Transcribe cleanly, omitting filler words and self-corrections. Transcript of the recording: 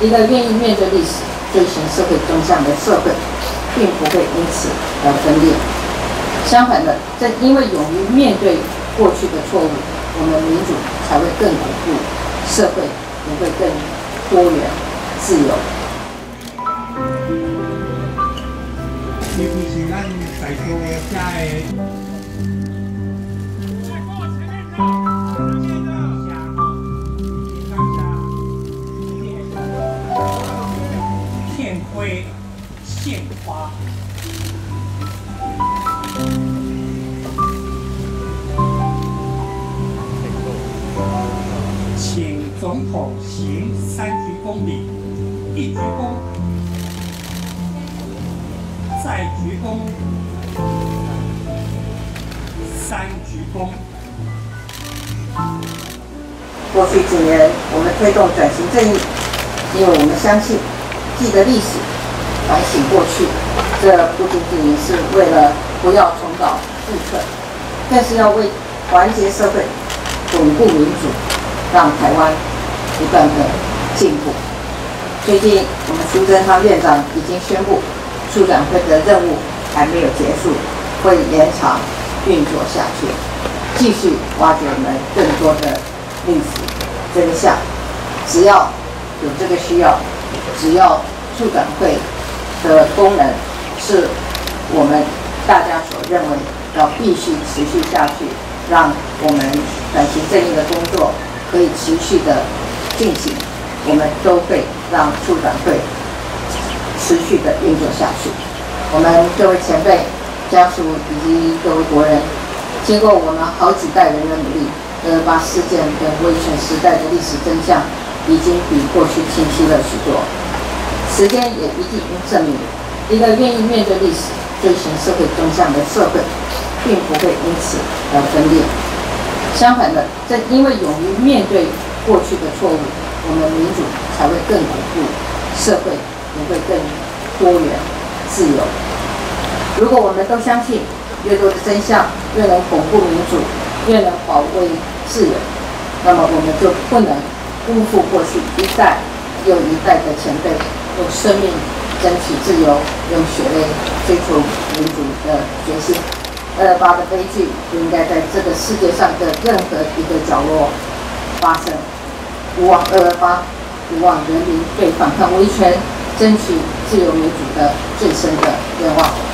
一个愿意面对历史、追寻社会真相的社会，并不会因此而分裂。相反的，正因为勇于面对过去的错误，我们民主才会更巩固，社会也会更多元、自由。尤其是咱在座遮的。 献花献花，请总统行3鞠躬礼：1鞠躬，再鞠躬，3鞠躬。过去几年，我们推动转型正义，因为我们相信。 记得历史，反省过去，这不仅仅是为了不要重蹈覆辙，更是要为团结社会、巩固民主，让台湾不断的进步。最近，我们苏贞昌院长已经宣布，促转会的任务还没有结束，会延长运作下去，继续挖掘我们更多的历史真相。只要有这个需要。 只要促转会的功能是我们大家所认为要必须持续下去，让我们转型正义的工作可以持续的进行，我们都会让促转会持续的运作下去。我们各位前辈、家属以及各位国人，经过我们好几代人的努力，228事件跟威权时代的历史真相。 已经比过去清晰了许多，时间也一定证明，一个愿意面对历史、追寻社会真相的社会，并不会因此而分裂。相反的，正因为勇于面对过去的错误，我们民主才会更巩固，社会也会更多元、自由。如果我们都相信，越多的真相越能巩固民主，越能保卫自由，那么我们就不能。 辜负过去一代又一代的前辈用生命争取自由，用血泪追求民主的决心。228的悲剧不应该在这个世界上的任何一个角落发生。勿忘228，勿忘人民对反抗威权、争取自由民主的最深的愿望。